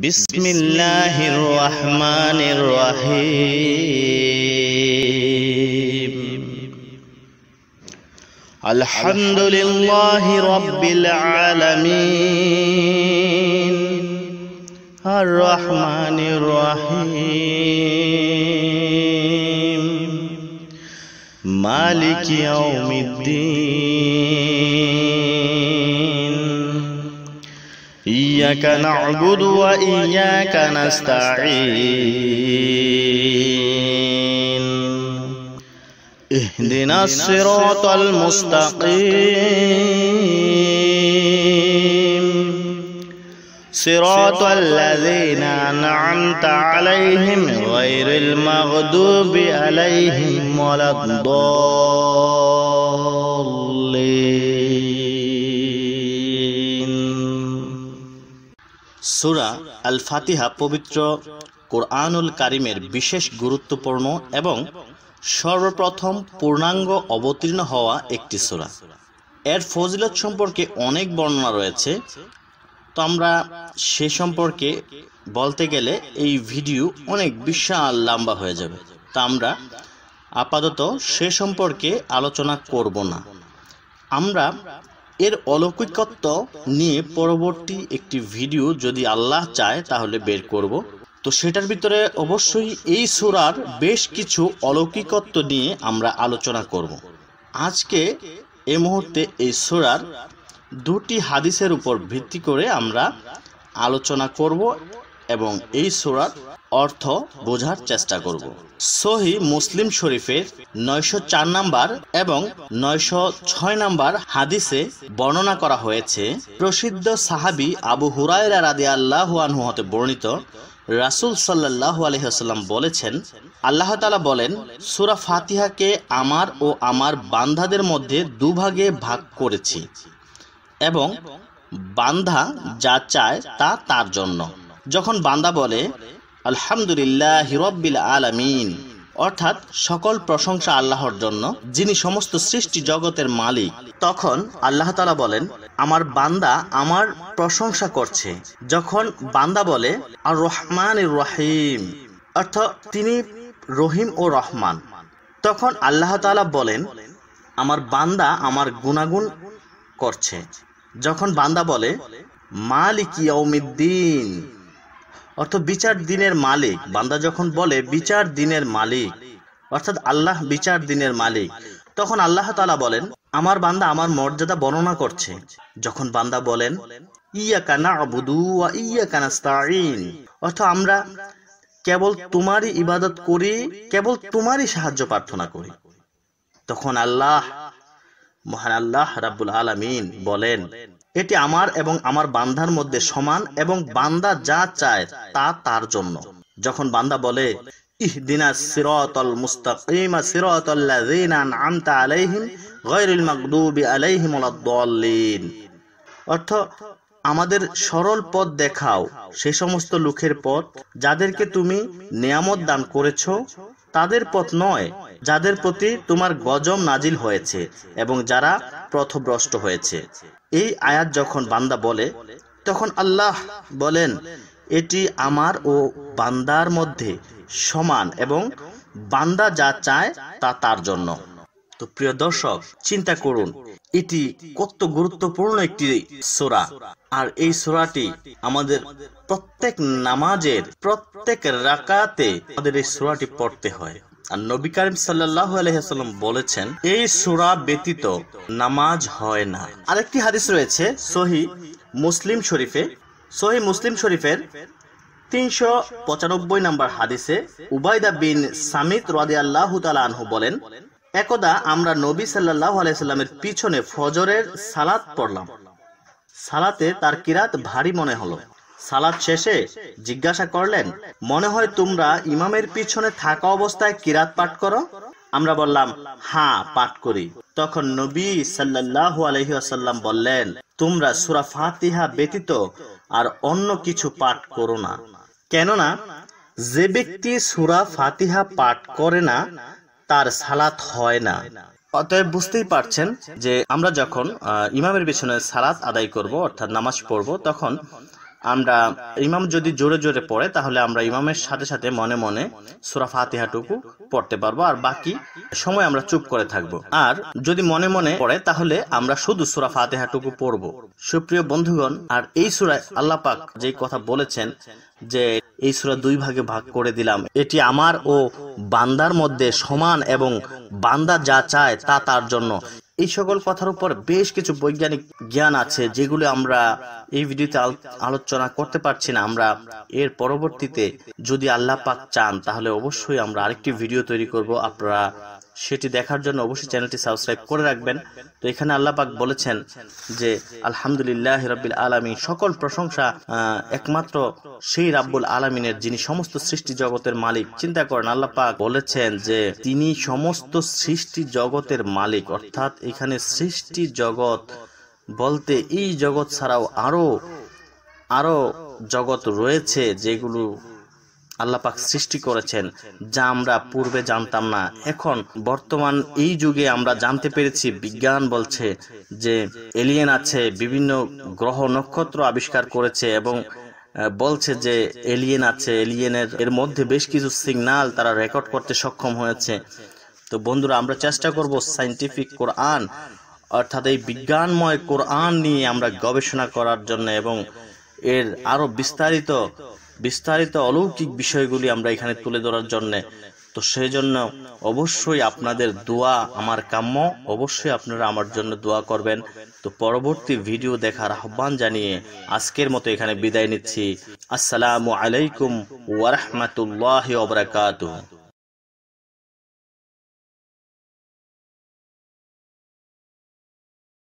বিসমিল্লাহির রহমানির রহিম। আলহামদুলিল্লাহি রাব্বিল আলামিন আর রহমানির রহিম মালিকি ইয়াউমিদ্দিন। ইয়্যাকা না'বুদু ওয়া ইয়্যাকা নাস্তাঈন। ইহদিনাস সিরাতাল মুস্তাকিম। সিরাতাল লাযীনা আন'আমতা আলাইহিম গায়রিল মাগদুবি আলাইহিম ওয়ালাদ-দাল্লিন। সূরা আল ফাতিহা পবিত্র কোরআনুল কারীমের বিশেষ গুরুত্বপূর্ণ এবং সর্বপ্রথম পূর্ণাঙ্গ অবতীর্ণ হওয়া একটি সূরা। এর ফজিলত সম্পর্কে অনেক বর্ণনা রয়েছে, তো আমরা সে সম্পর্কে বলতে গেলে এই ভিডিও অনেক বিশাল লম্বা হয়ে যাবে, তা আমরা আপাতত সে সম্পর্কে আলোচনা করব না। আমরা এর অলৌকিকত্ব নিয়ে পরবর্তী একটি ভিডিও যদি আল্লাহ চায় তাহলে বের করব। তো সেটার ভিতরে অবশ্যই এই সূরার বেশ কিছু অলৌকিকত্ব নিয়ে আমরা আলোচনা করব। আজকে এই মুহূর্তে এই সূরার দুটি হাদিসের উপর ভিত্তি করে আমরা আলোচনা করব এবং এই সূরার অর্থ বোঝার চেষ্টা করব। সহিহ মুসলিম শরীফের 904 নম্বর এবং 906 নম্বর হাদিসে বর্ণনা করা হয়েছে, প্রসিদ্ধ সাহাবী আবু হুরায়রা রাদিয়াল্লাহু আনহু হতে বর্ণিত, রাসূল সাল্লাল্লাহু আলাইহি ওয়াসাল্লাম বলেছেন, আল্লাহ তাআলা বলেন, সূরা ফাতিহাকে আমার ও আমার বান্দাদের মধ্যে দুভাগে ভাগ করেছি এবং বান্দা যা চায় তা তার জন্য। যখন বান্দা বলে আলহামদুলিল্লাহি রাব্বিল আলামিন, অর্থাৎ সকল প্রশংসা আল্লাহর জন্য যিনি সমস্ত সৃষ্টি জগতের মালিক, তখন আল্লাহ তাআলা বলেন আমার বান্দা আমার প্রশংসা করছে। যখন বান্দা বলে আর রহমানির রহিম, অর্থাৎ তিনি রহিম ও রহমান, তখন আল্লাহ তাআলা বলেন আমার বান্দা আমার গুণাগুণ করছে। যখন বান্দা বলে মালিকি ইয়াউমিদ্দিন, অর্থাৎ বিচার দিনের মালিক, বান্দা যখন বলে বিচার দিনের মালিক, অর্থাৎ আল্লাহ বিচার দিনের মালিক, তখন আল্লাহ তাআলা বলেন আমার বান্দা আমার মর্যাদা বর্ণনা করছে। যখন বান্দা বলেন ইয়্যাকা না'বুদু ওয়া ইয়্যাকা নাস্তাঈন, অর্থাৎ আমরা কেবল তোমারই ইবাদত করি, কেবল তোমারই সাহায্য প্রার্থনা করি, তখন আল্লাহ মহান আল্লাহ রাব্বুল আলামিন বলেন এটি আমার এবং আমার বান্দার মধ্যে সমান এবং বান্দা যা চায় তা তার জন্য। যখন বান্দা বলে ইহদিনাস সিরাতাল মুস্তাকিম সিরাতাল লাযীনা আন'আমতা আলাইহিম গায়রিল মাগদুবি আলাইহিম ওয়ালাদ-দাল্লিন, অর্থাৎ আমাদের সরল পথ দেখাও সে সমস্ত লোকের পথ যাদেরকে তুমি নিয়ামত দান করেছো, তাদের পথ নয় যাদের প্রতি তোমার গজব নাজিল হয়েছে এবং যারা পথভ্রষ্ট হয়েছে। এই আয়াত যখন বান্দা বলে তখন আল্লাহ বলেন এটি আমার ও বান্দার মধ্যে সমান এবং বান্দা যা চায় তা তার জন্য। তো প্রিয় দর্শক, চিন্তা করুন এটি কত গুরুত্বপূর্ণ একটি সূরা, আর এই সূরাটি আমাদের প্রত্যেক নামাজের প্রত্যেক রাকাতে আমাদের এই সূরাটি পড়তে হয়। আর নবী করিম সাল্লাল্লাহু আলাইহি ওয়াসাল্লাম বলেছেন এই সূরা ব্যতীত নামাজ হয় না। আরেকটি হাদিস রয়েছে সহিহ মুসলিম শরীফের 395 নম্বর হাদিসে উবাইদা বিন সামিত রাদিয়াল্লাহু তাআলা আনহু বলেন, একদা আমরা নবী সাল্লাল্লাহু আলাইহি ওয়াসাল্লামের পিছনে ফজরের সালাত পড়লাম। সালাতে তার কিরাত ভারী মনে হলো। সালাত শেষে জিজ্ঞাসা করলেন, মনে হয় তোমরা ইমামের পিছনে থাকা অবস্থায় কিরাত পাঠ করো? আমরা বললাম হ্যাঁ পাঠ করি। তখন নবী সাল্লাল্লাহু আলাইহি ওয়াসাল্লাম বললেন, তোমরা সূরা ফাতিহা ব্যতীত আর অন্য কিছু পাঠ করো না, কেননা যে ব্যক্তি সূরা ফাতিহা পাঠ করে না তার সালাত হয় না। অতএব বুঝতেই পারছেন যে আমরা যখন ইমামের পিছনে সালাত আদায় করব, অর্থাৎ নামাজ পড়ব, তখন আমরা ইমাম যদি জোরে জোরে পড়ে তাহলে আমরা ইমামের সাথে সাথে মনে মনে সূরা ফাতিহাটুকু পড়তে পারবো, আর বাকি সময় আমরা চুপ করে থাকবো। আর যদি মনে মনে পড়ে তাহলে আমরা শুধু সূরা ফাতিহাটুকু পড়বো। সুপ্রিয় বন্ধুগণ, আর এই সূরায় আল্লাহ পাক যে কথা বলেছেন যে এই সূরা 2 ভাগে ভাগ করে দিলাম, এটি আমার ও বান্দার মধ্যে সমান এবং বান্দা যা চায় তা তার জন্য। এই সকল কথার উপর বেশ কিছু বৈজ্ঞানিক জ্ঞান আছে যেগুলো আমরা এই ভিডিওতে আলোচনা করতে পারছি না। আমরা এর পরবর্তীতে যদি আল্লাহ পাক চান তাহলে অবশ্যই আমরা আরেকটি ভিডিও তৈরি করব। আপনারা সেটি দেখার জন্য অবশ্যই চ্যানেলটি সাবস্ক্রাইব করে রাখবেন। তো এখানে আল্লাহ পাক বলেছেন যে আলহামদুলিল্লাহ রাব্বিল আলামিন, সকল প্রশংসা একমাত্র সেই রাব্বুল আলামিনের যিনি সমস্ত সৃষ্টি জগতের মালিক। চিন্তা করেন, আল্লাহ পাক বলেছেন যে তিনি সমস্ত সৃষ্টি জগতের মালিক, অর্থাৎ এখানে সৃষ্টি জগৎ বলতে এই জগৎ ছাড়াও আরো জগৎ রয়েছে যেগুলো আল্লাহ পাক সৃষ্টি করেছেন, যা আমরা পূর্বে জানতাম না। এখন বর্তমান এই যুগে আমরা জানতে পেরেছি, বিজ্ঞান বলছে যে এলিয়েন আছে, বিভিন্ন গ্রহ নক্ষত্র আবিষ্কার করেছে এবং বলছে যে এলিয়েন আছে, এর মধ্যে বেশ কিছু সিগন্যাল তারা রেকর্ড করতে সক্ষম হয়েছে। তো বন্ধুরা, আমরা চেষ্টা করব সায়েন্টিফিক কোরআন অর্থাৎ এই বিজ্ঞানময় কোরআন নিয়ে আমরা গবেষণা করার জন্য এবং এর আরো বিস্তারিত অলৌকিক বিষয়গুলি আমরা এখানে তুলে ধরার জন্য। তো সেই জন্য অবশ্যই আপনাদের দোয়া আমার কাম্য, অবশ্যই আপনারা আমার জন্য দোয়া করবেন। তো পরবর্তী ভিডিও দেখার আহ্বান জানিয়ে আজকের মতো এখানে বিদায় নিচ্ছি। আসসালামু আলাইকুম ওয়া রাহমাতুল্লাহি ওয়া বারাকাতুহু।